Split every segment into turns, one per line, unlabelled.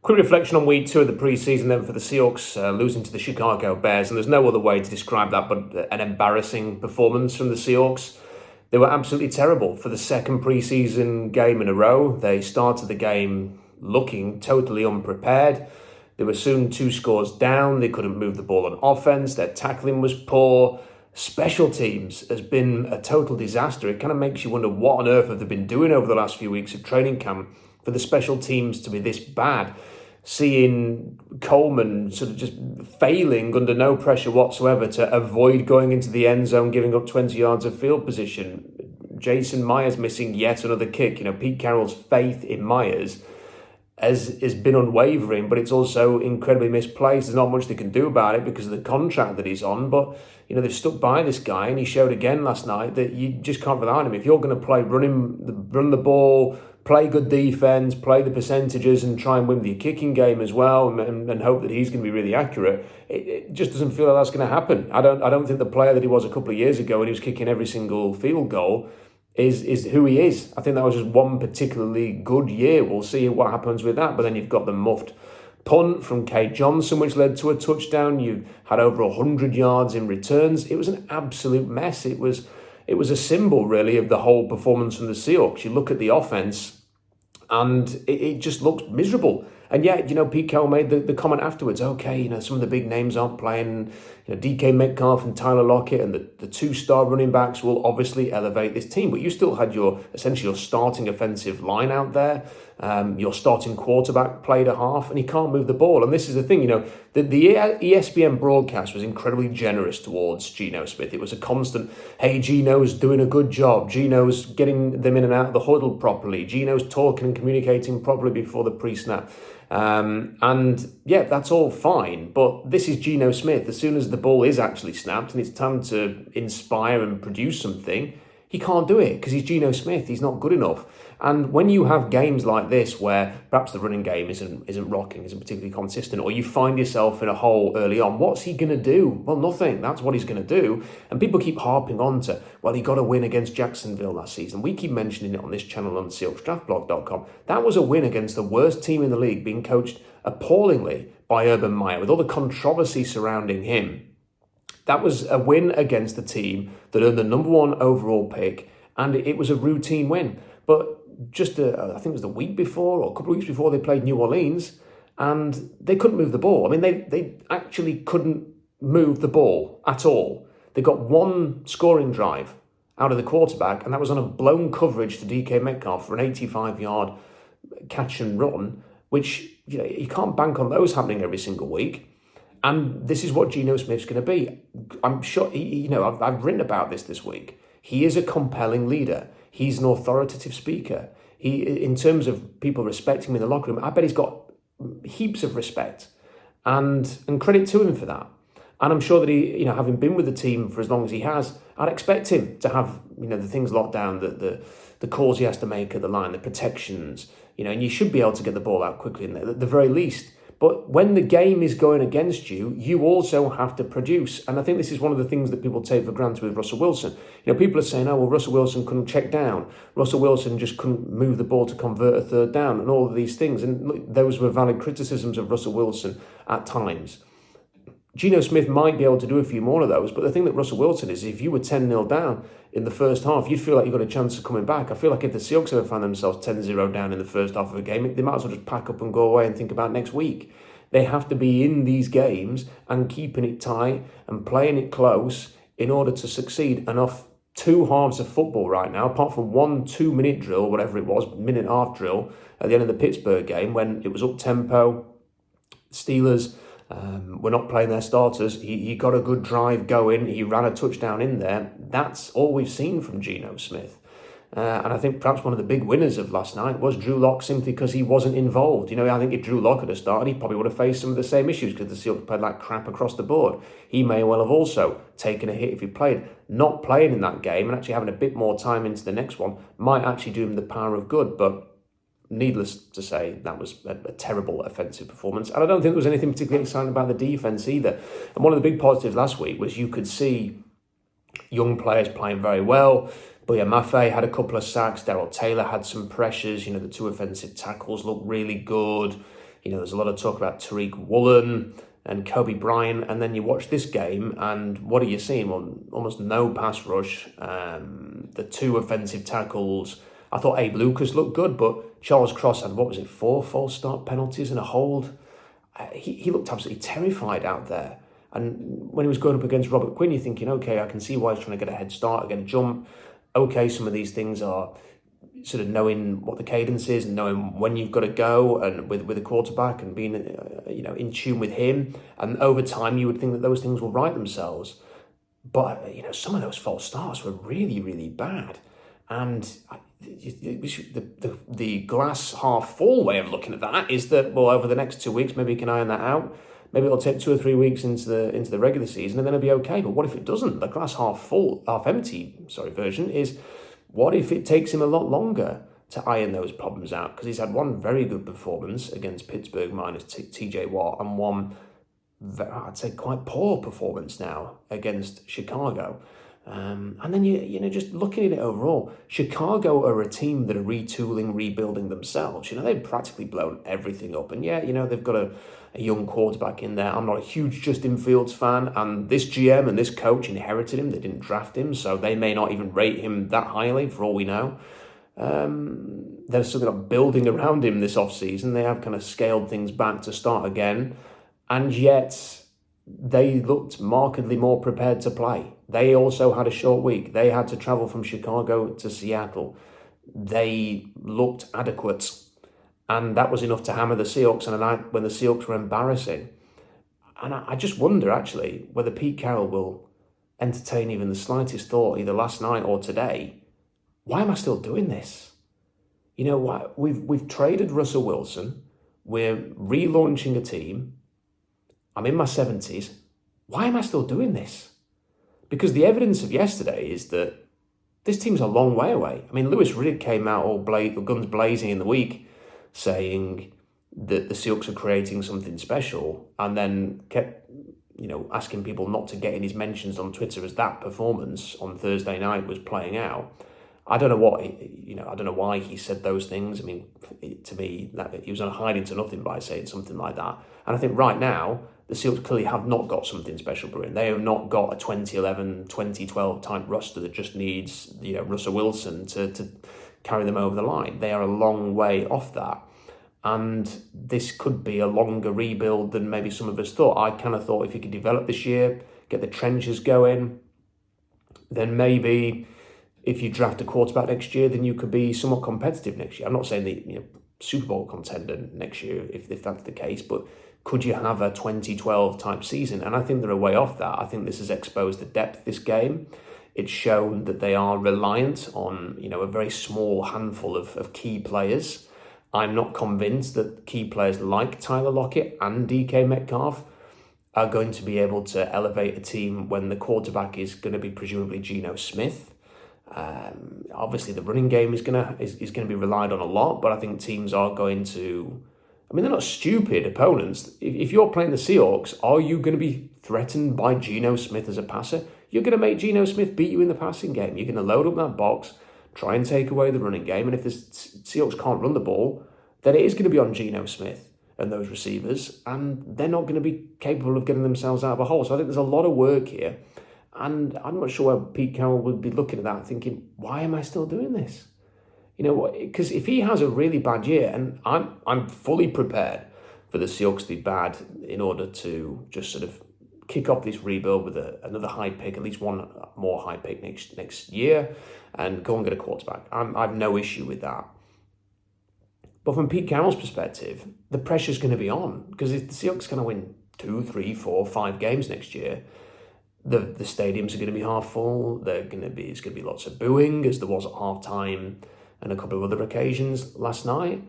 Quick reflection on week 2 of the preseason then for the Seahawks, losing to the Chicago Bears, and there's no other way to describe that but an embarrassing performance from the Seahawks. They were absolutely terrible for the second preseason game in a row. They started the game looking totally unprepared. They were soon 2 scores down. They couldn't move the ball on offense. Their tackling was poor. Special teams has been a total disaster. It kind of makes you wonder what on earth have they been doing over the last few weeks of training camp for the special teams to be this bad. Seeing Coleman sort of just failing under no pressure whatsoever to avoid going into the end zone, giving up 20 yards of field position. Jason Myers missing yet another kick. Pete Carroll's faith in Myers has been unwavering, but it's also incredibly misplaced. There's not much they can do about it because of the contract that he's on, but they've stuck by this guy, and he showed again last night that you just can't rely on him. If you're going to play run the ball, play good defense, play the percentages, and try and win the kicking game as well, and hope that he's going to be really accurate, it just doesn't feel like that's going to happen. I don't think the player that he was a couple of years ago when he was kicking every single field goal is who he is. I think that was just one particularly good year. We'll see what happens with that. But then you've got the muffed punt from Kate Johnson, which led to a touchdown. You had over 100 yards in returns. It was an absolute mess. It was a symbol, really, of the whole performance from the Seahawks. You look at the offense, and it just looked miserable. And yet, Pete Carroll made the comment afterwards, okay, some of the big names aren't playing. DK Metcalf and Tyler Lockett and the 2-star running backs will obviously elevate this team. But you still had essentially your starting offensive line out there. Your starting quarterback played a half, and he can't move the ball. And this is the thing, the ESPN broadcast was incredibly generous towards Geno Smith. It was a constant, hey, Geno's doing a good job. Geno's getting them in and out of the huddle properly. Geno's talking and communicating properly before the pre-snap. And yeah, that's all fine. But this is Geno Smith. As soon as the ball is actually snapped and it's time to inspire and produce something, he can't do it because he's Geno Smith. He's not good enough. And when you have games like this where perhaps the running game isn't rocking, isn't particularly consistent, or you find yourself in a hole early on, what's he going to do? Well, nothing. That's what he's going to do. And people keep harping on to, well, he got a win against Jacksonville last season. We keep mentioning it on this channel on SeahawksDraftBlog.com. That was a win against the worst team in the league, being coached appallingly by Urban Meyer, with all the controversy surrounding him. That was a win against the team that earned the number 1 overall pick, and it was a routine win. But just, I think it was the week before or a couple of weeks before, they played New Orleans, and they couldn't move the ball. I mean, they actually couldn't move the ball at all. They got 1 scoring drive out of the quarterback, and that was on a blown coverage to DK Metcalf for an 85-yard catch and run, which you can't bank on those happening every single week. And this is what Geno Smith's going to be. I'm sure, I've written about this week. He is a compelling leader. He's an authoritative speaker. In terms of people respecting him in the locker room, I bet he's got heaps of respect and credit to him for that. And I'm sure that he, having been with the team for as long as he has, I'd expect him to have, the things locked down, the calls he has to make at the line, the protections, and you should be able to get the ball out quickly in there, at the very least. But when the game is going against you, you also have to produce. And I think this is one of the things that people take for granted with Russell Wilson. People are saying, oh, well, Russell Wilson couldn't check down. Russell Wilson just couldn't move the ball to convert a third down and all of these things. And look, those were valid criticisms of Russell Wilson at times. Geno Smith might be able to do a few more of those, but the thing that Russell Wilson is, if you were 10-0 down in the first half, you'd feel like you've got a chance of coming back. I feel like if the Seahawks ever found themselves 10-0 down in the first half of a game, they might as well just pack up and go away and think about next week. They have to be in these games and keeping it tight and playing it close in order to succeed. And off 2 halves of football right now, apart from 1 2-minute drill, whatever it was, minute-and-a-half drill at the end of the Pittsburgh game when it was up-tempo, Steelers were not playing their starters. He got a good drive going. He ran a touchdown in there. That's all we've seen from Geno Smith. And I think perhaps one of the big winners of last night was Drew Lock, simply because he wasn't involved. I think if Drew Lock had started, he probably would have faced some of the same issues because the Seahawks played like crap across the board. He may well have also taken a hit if he played. Not playing in that game and actually having a bit more time into the next one might actually do him the power of good. But needless to say, that was a terrible offensive performance. And I don't think there was anything particularly exciting about the defense either. And one of the big positives last week was you could see young players playing very well. Boya Mafe had a couple of sacks. Darrell Taylor had some pressures. The 2 offensive tackles looked really good. There's a lot of talk about Tariq Woolen and Kobe Bryant, and then you watch this game, and what are you seeing? Well, almost no pass rush. The 2 offensive tackles. I thought Abe Lucas looked good, but Charles Cross had, 4 false start penalties and a hold. He looked absolutely terrified out there. And when he was going up against Robert Quinn, you're thinking, okay, I can see why he's trying to get a head start, get a jump. Okay, some of these things are sort of knowing what the cadence is and knowing when you've got to go, and with a quarterback and being in tune with him. And over time, you would think that those things will right themselves. But some of those false starts were really, really bad. And the glass half full way of looking at that is that, well, over the next 2 weeks, maybe you can iron that out. Maybe it'll take 2 or 3 weeks into the regular season, and then it'll be okay. But what if it doesn't? The glass half empty version is, what if it takes him a lot longer to iron those problems out? Because he's had one very good performance against Pittsburgh minus TJ Watt, and one, I'd say, quite poor performance now against Chicago. And then you just looking at it overall, Chicago are a team that are retooling, rebuilding themselves. They've practically blown everything up. And they've got a young quarterback in there. I'm not a huge Justin Fields fan, and this GM and this coach inherited him. They didn't draft him, so they may not even rate him that highly for all we know. They're still got building around him this offseason. They have kind of scaled things back to start again, and yet they looked markedly more prepared to play. They also had a short week. They had to travel from Chicago to Seattle. They looked adequate. And that was enough to hammer the Seahawks on a night when the Seahawks were embarrassing. And I just wonder, actually, whether Pete Carroll will entertain even the slightest thought, either last night or today, why am I still doing this? We've traded Russell Wilson. We're relaunching a team. I'm in my 70s. Why am I still doing this? Because the evidence of yesterday is that this team's a long way away. I mean, Louis Riddick came out all guns blazing in the week, saying that the Seahawks are creating something special, and then kept, asking people not to get in his mentions on Twitter as that performance on Thursday night was playing out. I don't know I don't know why he said those things. I mean, to me, that he was on hiding to nothing by saying something like that. And I think right now, the Seahawks clearly have not got something special brewing. They have not got a 2011, 2012 type roster that just needs, Russell Wilson to carry them over the line. They are a long way off that. And this could be a longer rebuild than maybe some of us thought. I kind of thought if you could develop this year, get the trenches going, then maybe if you draft a quarterback next year, then you could be somewhat competitive next year. I'm not saying that Super Bowl contender next year, if that's the case, but could you have a 2012 type season? And I think they're a way off that. I think this has exposed the depth of this game. It's shown that they are reliant on, a very small handful of key players. I'm not convinced that key players like Tyler Lockett and DK Metcalf are going to be able to elevate a team when the quarterback is going to be presumably Geno Smith. Obviously, the running game is going to be relied on a lot, but I think teams are going to. I mean, they're not stupid opponents. If you're playing the Seahawks, are you going to be threatened by Geno Smith as a passer? You're going to make Geno Smith beat you in the passing game. You're going to load up that box, try and take away the running game, and if the Seahawks can't run the ball, then it is going to be on Geno Smith and those receivers, and they're not going to be capable of getting themselves out of a hole. So I think there's a lot of work here. And I'm not sure where Pete Carroll would be looking at that thinking, why am I still doing this? Because if he has a really bad year, and I'm fully prepared for the Seahawks to be bad in order to just sort of kick off this rebuild with another high pick, at least one more high pick next year, and go and get a quarterback. I have no issue with that. But from Pete Carroll's perspective, the pressure's going to be on, because if the Seahawks going to win 2, 3, 4, 5 games next year, the stadiums are going to be half full. It's going to be lots of booing, as there was at halftime and a couple of other occasions last night.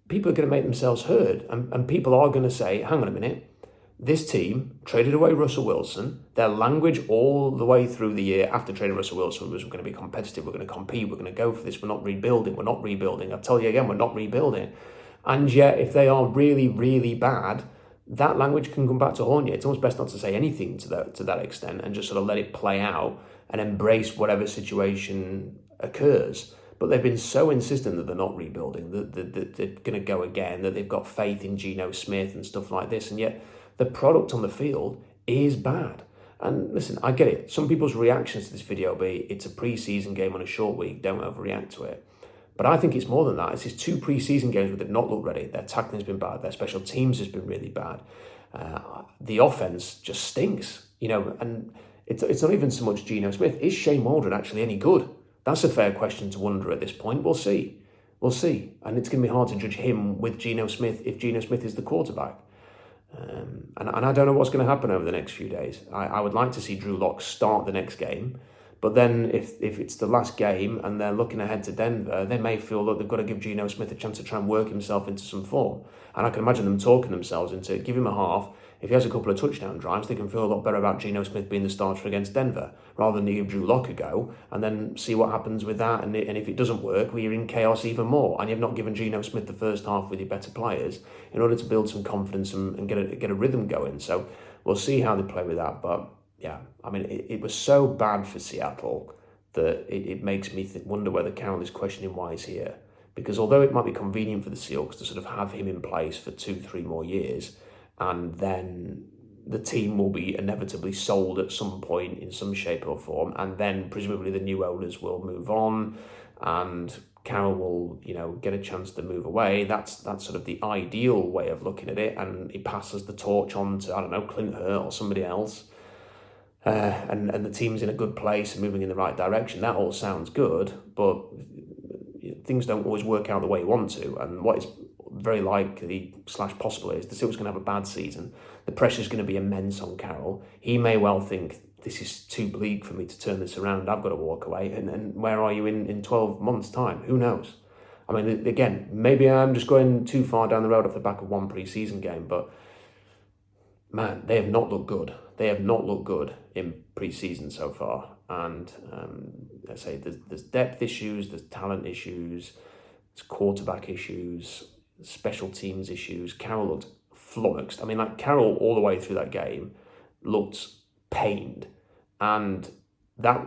People are going to make themselves heard, and people are going to say, hang on a minute, this team traded away Russell Wilson. Their language all the way through the year after trading Russell Wilson was, we're going to be competitive, we're going to compete, we're going to go for this, we're not rebuilding. I'll tell you again, we're not rebuilding. And yet, if they are really, really bad, that language can come back to haunt you. It's almost best not to say anything to that extent and just sort of let it play out and embrace whatever situation occurs. But they've been so insistent that they're not rebuilding, that they're going to go again, that they've got faith in Geno Smith and stuff like this. And yet the product on the field is bad. And listen, I get it. Some people's reactions to this video will be, it's a preseason game on a short week, don't overreact to it. But I think it's more than that. It's just 2 preseason games where they've not looked ready. Their tackling has been bad. Their special teams has been really bad. The offense just stinks, and it's not even so much Geno Smith. Is Shane Waldron actually any good? That's a fair question to wonder at this point. We'll see. And it's going to be hard to judge him with Geno Smith if Geno Smith is the quarterback. And I don't know what's going to happen over the next few days. I would like to see Drew Lock start the next game. But then if it's the last game and they're looking ahead to Denver, they may feel that they've got to give Geno Smith a chance to try and work himself into some form. And I can imagine them talking themselves into, give him a half. If he has a couple of touchdown drives, they can feel a lot better about Geno Smith being the starter against Denver, rather than give Drew Lock a go and then see what happens with that. And if it doesn't work, well, you're in chaos even more. And you've not given Geno Smith the first half with your better players in order to build some confidence and get a rhythm going. So we'll see how they play with that. But yeah, I mean, it was so bad for Seattle that it makes me wonder whether Carroll is questioning why he's here. Because although it might be convenient for the Seahawks to sort of have him in place for 2-3 more years, and then the team will be inevitably sold at some point in some shape or form, and then presumably the new owners will move on, and Carroll will, get a chance to move away. That's sort of the ideal way of looking at it, and he passes the torch on to, I don't know, Clint Hurt or somebody else. And the team's in a good place and moving in the right direction. That all sounds good, but things don't always work out the way you want to. And what is very likely / possible is the Seahawks going to have a bad season. The pressure's going to be immense on Carroll. He may well think, this is too bleak for me to turn this around. I've got to walk away. And where are you in 12 months' time? Who knows? I mean, again, maybe I'm just going too far down the road off the back of one preseason game, but man, they have not looked good. They have not looked good in preseason so far. And I say there's depth issues, there's talent issues, there's quarterback issues, special teams issues. Carroll looked flummoxed. I mean, Carroll all the way through that game looked pained. And that,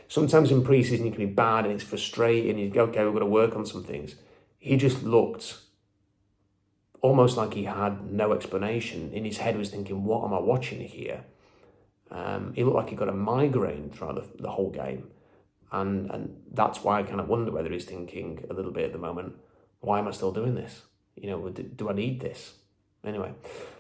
sometimes in preseason you can be bad and it's frustrating. You go, okay, we've got to work on some things. He just looked almost like he had no explanation. In his head was thinking, what am I watching here? He looked like he got a migraine throughout the whole game. And that's why I kind of wonder whether he's thinking a little bit at the moment, why am I still doing this? Do I need this? Anyway,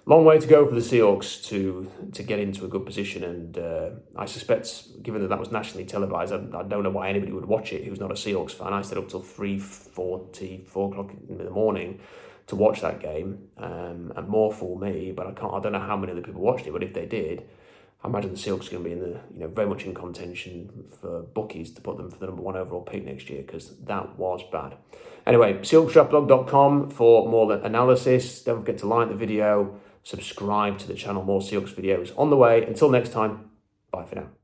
long way to go for the Seahawks to get into a good position. And I suspect, given that was nationally televised, I don't know why anybody would watch it who's not a Seahawks fan. I stayed up till 3:40, 4 o'clock in the morning to watch that game, and more for me. But I don't know how many other people watched it. But if they did, I imagine the Seahawks are going to be in the very much in contention for bookies to put them for the number 1 overall pick next year, because that was bad. Anyway, SeahawksDraftBlog.com for more analysis. Don't forget to like the video, subscribe to the channel, more Seahawks videos on the way. Until next time, bye for now.